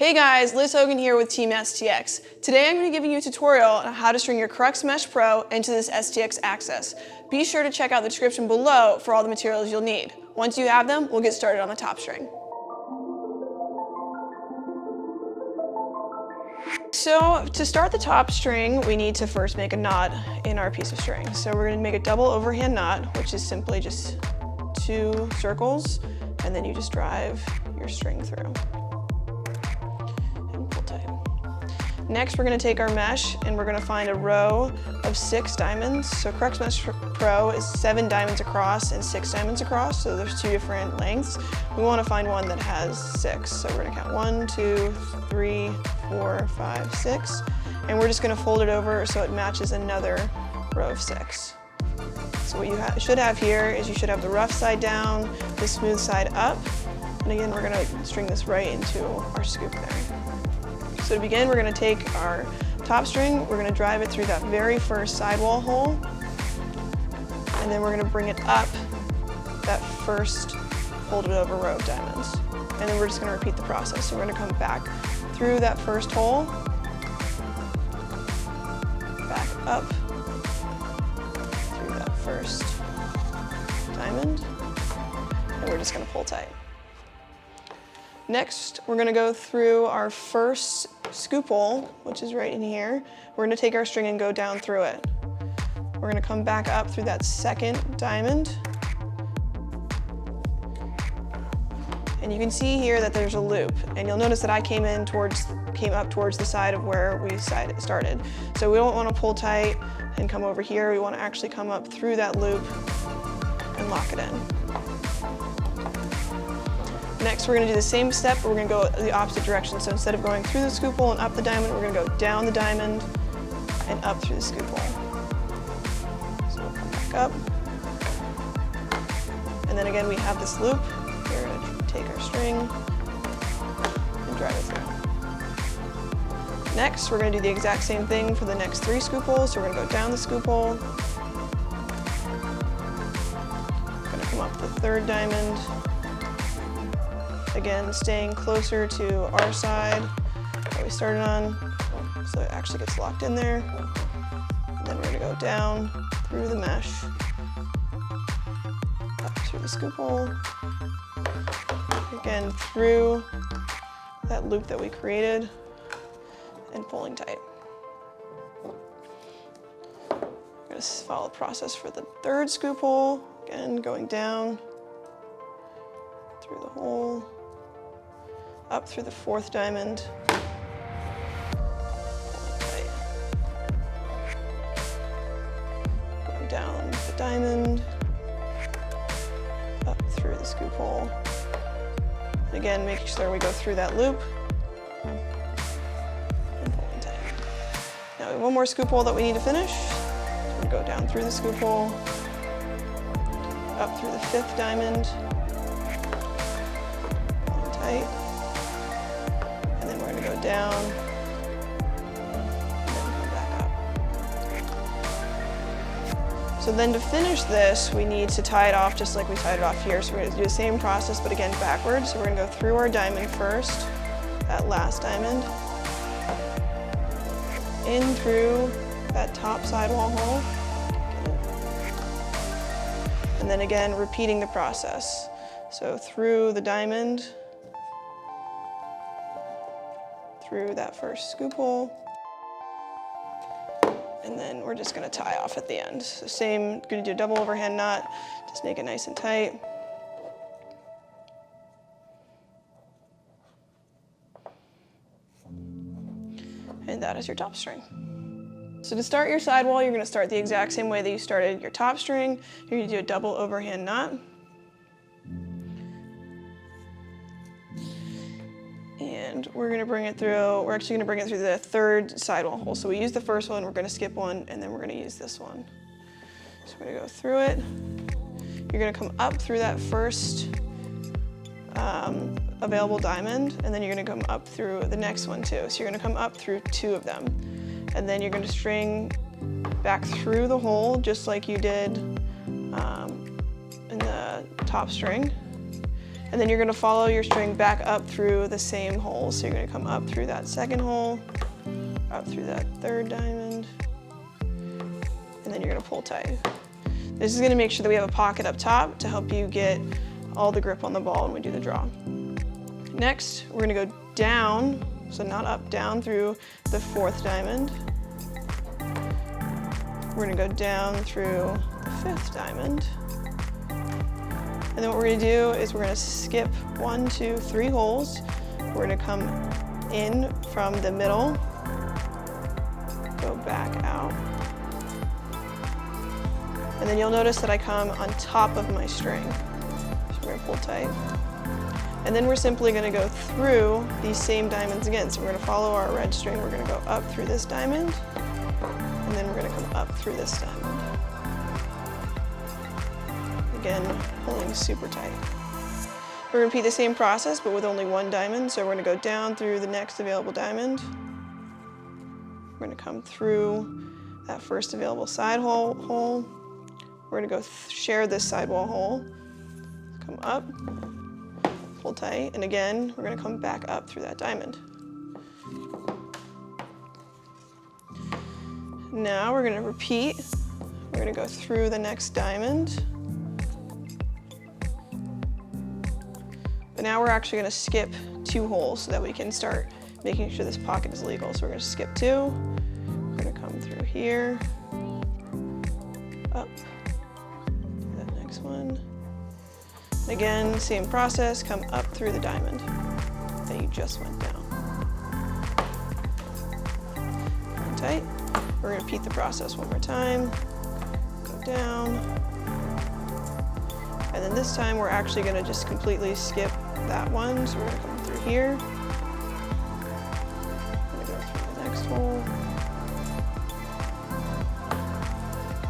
Hey guys, Liz Hogan here with Team STX. Today I'm going to be giving you a tutorial on how to string your Crux Mesh Pro into this STX Axxis. Be sure to check out the description below for all the materials you'll need. Once you have them, we'll get started on the top string. So to start the top string, we need to first make a knot in our piece of string. So we're going to make a double overhand knot, which is simply just 2 circles, and then you just drive your string through. Next, we're going to take our mesh and we're going to find a row of 6 diamonds. So Crux Mesh Pro is 7 diamonds across and 6 diamonds across, so there's 2 different lengths. We want to find one that has 6. So we're going to count 1, 2, 3, 4, 5, 6. And we're just going to fold it over so it matches another row of 6. So what you should have here is you should have the rough side down, the smooth side up. And again, we're going to string this right into our scoop there. So to begin, we're going to take our top string, we're going to drive it through that very first sidewall hole, and then we're going to bring it up that first folded over row of diamonds. And then we're just going to repeat the process. So we're going to come back through that first hole, back up through that first diamond, and we're just going to pull tight. Next, we're going to go through our first scoop hole, which is right in here. We're going to take our string and go down through it. We're going to come back up through that second diamond. And you can see here that there's a loop. And you'll notice that I came up towards the side of where we started. So we don't want to pull tight and come over here. We want to actually come up through that loop and lock it in. Next, we're going to do the same step, but we're going to go the opposite direction. So instead of going through the scoop hole and up the diamond, we're going to go down the diamond and up through the scoop hole. So we'll come back up. And then again, we have this loop. We're going to take our string and drive it through. Next, we're going to do the exact same thing for the next 3 scoop holes. So we're going to go down the scoop hole. We're going to come up the 3rd diamond. Again, staying closer to our side that we started on, so it actually gets locked in there. And then we're going to go down through the mesh, up through the scoop hole, again through that loop that we created, and pulling tight. We're going to follow the process for the 3rd scoop hole, again going down through the hole, up through the 4th diamond, tight. Going down the diamond, up through the scoop hole. And again, making sure we go through that loop, and pulling tight. Now we have 1 more scoop hole that we need to finish. So we're going to go down through the scoop hole, up through the 5th diamond, pulling tight. Go down, and then come back up. So then to finish this, we need to tie it off just like we tied it off here. So we're going to do the same process, but again backwards. So we're going to go through our diamond first, that last diamond, in through that top sidewall hole, and then again repeating the process. So through the diamond, through that first scoop hole, and then we're just going to tie off at the end. So same, going to do a double overhand knot, just make it nice and tight. And that is your top string. So to start your sidewall, you're going to start the exact same way that you started your top string. You're going to do a double overhand knot. And we're going to bring it through, we're actually going to bring it through the 3rd sidewall hole. So we use the first one, we're going to skip one, and then we're going to use this one. So we're going to go through it. You're going to come up through that first available diamond, and then you're going to come up through the next one too. So you're going to come up through 2 of them. And then you're going to string back through the hole, just like you did in the top string. And then you're gonna follow your string back up through the same hole. So you're gonna come up through that second hole, up through that third diamond, and then you're gonna pull tight. This is gonna make sure that we have a pocket up top to help you get all the grip on the ball when we do the draw. Next, we're gonna go down, so not up, down through the fourth diamond. We're gonna go down through the fifth diamond. And then what we're gonna do is we're gonna skip 1, 2, 3 holes. We're gonna come in from the middle, go back out. And then you'll notice that I come on top of my string. So we're gonna pull tight. And then we're simply gonna go through these same diamonds again. So we're gonna follow our red string. We're gonna go up through this diamond, and then we're gonna come up through this diamond. Again, pulling super tight. We're gonna repeat the same process, but with only one diamond. So we're gonna go down through the next available diamond. We're gonna come through that first available side hole. We're gonna go share this sidewall hole. Come up, pull tight, and again, we're gonna come back up through that diamond. Now we're gonna repeat. We're gonna go through the next diamond. But now we're actually gonna skip 2 holes so that we can start making sure this pocket is legal. So we're gonna skip 2. We're gonna come through here, up, that next one. Again, same process, come up through the diamond that you just went down. And tight. We're gonna repeat the process one more time. Go down. And then this time we're actually gonna just completely skip that one. So we're gonna come through here. We're gonna go through the next hole.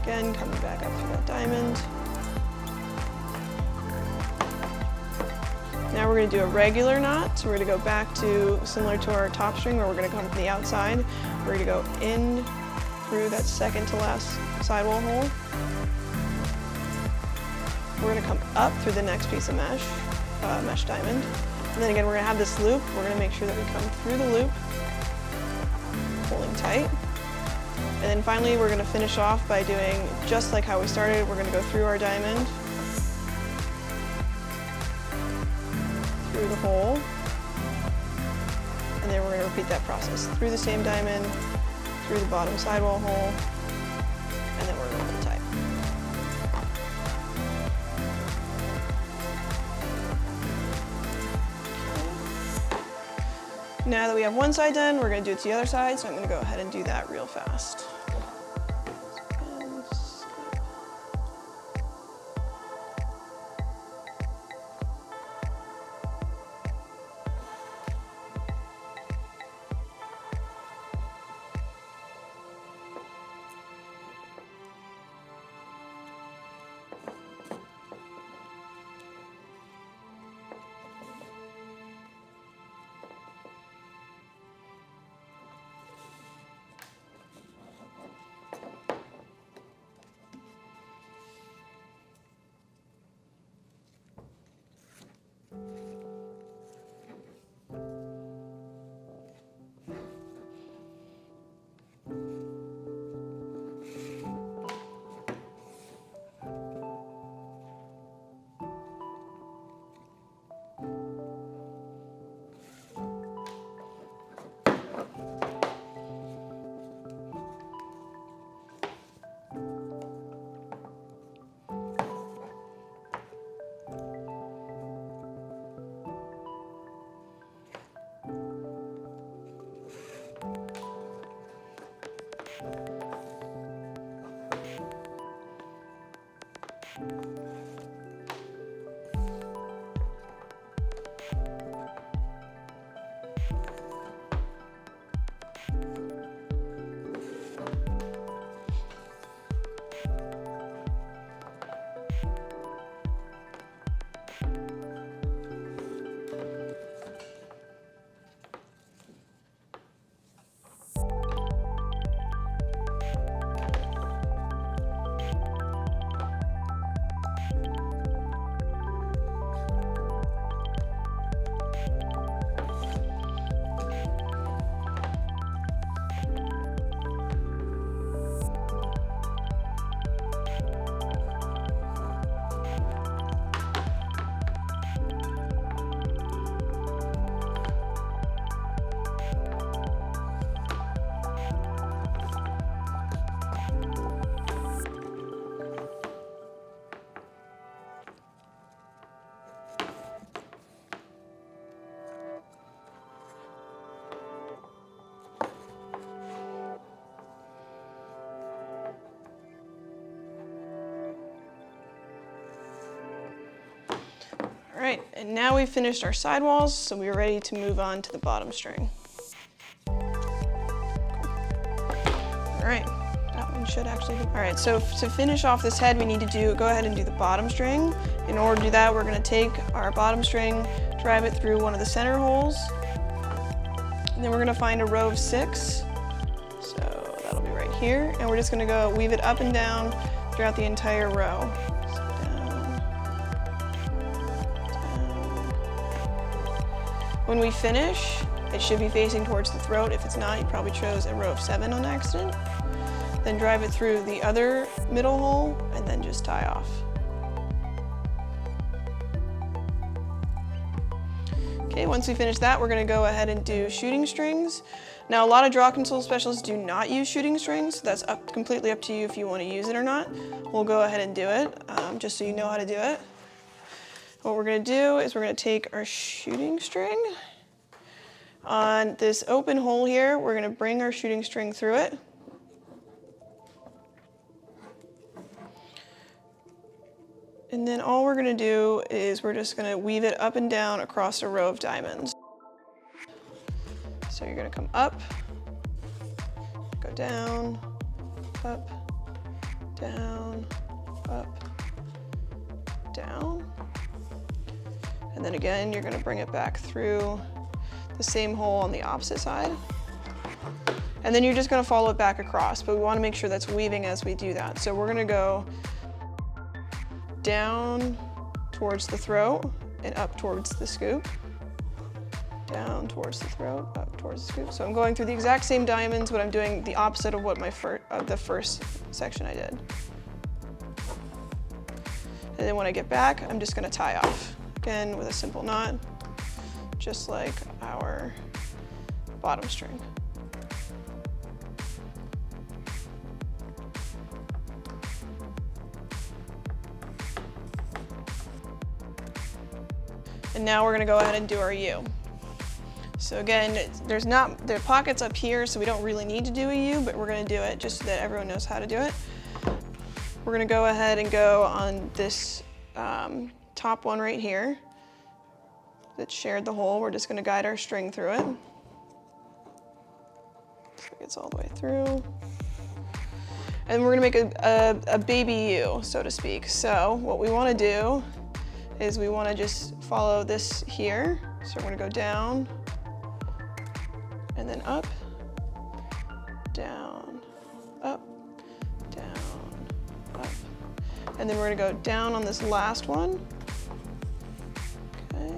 Again, coming back up through that diamond. Now we're gonna do a regular knot. So we're gonna go back to, similar to our top string, where we're gonna come from the outside. We're gonna go in through that second to last sidewall hole. We're gonna come up through the next piece of mesh, mesh diamond. And then again, we're gonna have this loop. We're gonna make sure that we come through the loop, pulling tight. And then finally, we're gonna finish off by doing just like how we started. We're gonna go through our diamond, through the hole, and then we're gonna repeat that process. Through the same diamond, through the bottom sidewall hole, and then we're gonna pull tight. Now that we have one side done, we're gonna do it to the other side, so I'm gonna go ahead and do that real fast. right, and now we've finished our sidewalls, so we're ready to move on to the bottom string. All right, that one should actually be. All right, so to finish off this head, we need to go ahead and do the bottom string. In order to do that, we're gonna take our bottom string, drive it through one of the center holes, and then we're gonna find a row of 6. So that'll be right here, and we're just gonna go weave it up and down throughout the entire row. So down, down. When we finish, it should be facing towards the throat. If it's not, you probably chose a row of 7 on accident. Then drive it through the other middle hole and then just tie off. Okay, once we finish that, we're gonna go ahead and do shooting strings. Now, a lot of draw console specialists do not use shooting strings, so that's completely up to you if you wanna use it or not. We'll go ahead and do it, just so you know how to do it. What we're gonna do is we're gonna take our shooting string. On this open hole here, we're gonna bring our shooting string through it. And then all we're gonna do is we're just gonna weave it up and down across a row of diamonds. So you're gonna come up, go down, up, down, up, down. And then again, you're gonna bring it back through the same hole on the opposite side. And then you're just gonna follow it back across, but we wanna make sure that's weaving as we do that. So we're gonna go down towards the throat and up towards the scoop. Down towards the throat, up towards the scoop. So I'm going through the exact same diamonds, but I'm doing the opposite of what the first section I did. And then when I get back, I'm just gonna tie off. Again, with a simple knot, just like our bottom string. And now we're gonna go ahead and do our U. So again, there are pockets up here, so we don't really need to do a U, but we're gonna do it just so that everyone knows how to do it. We're gonna go ahead and go on this top one right here that shared the hole. We're just gonna guide our string through it. So it gets all the way through. And we're gonna make a baby U, so to speak. So what we wanna do is we wanna just follow this here. So we're gonna go down, and then up, down, up, down, up. And then we're gonna go down on this last one. Okay.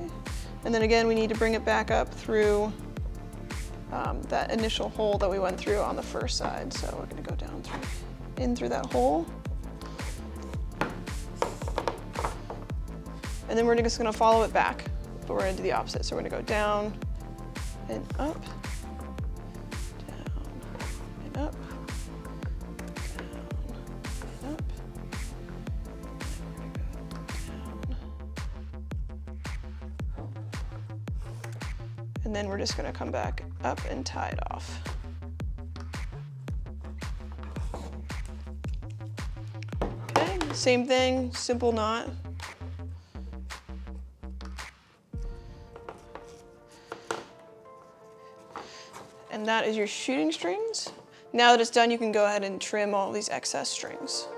And then again, we need to bring it back up through that initial hole that we went through on the first side. So we're gonna go down in through that hole. And then we're just gonna follow it back, but we're gonna do the opposite. So we're gonna go down and up, down and up, down and up. And then we're just gonna come back up and tie it off. Okay, same thing, simple knot. And that is your shooting strings. Now that it's done, you can go ahead and trim all these excess strings.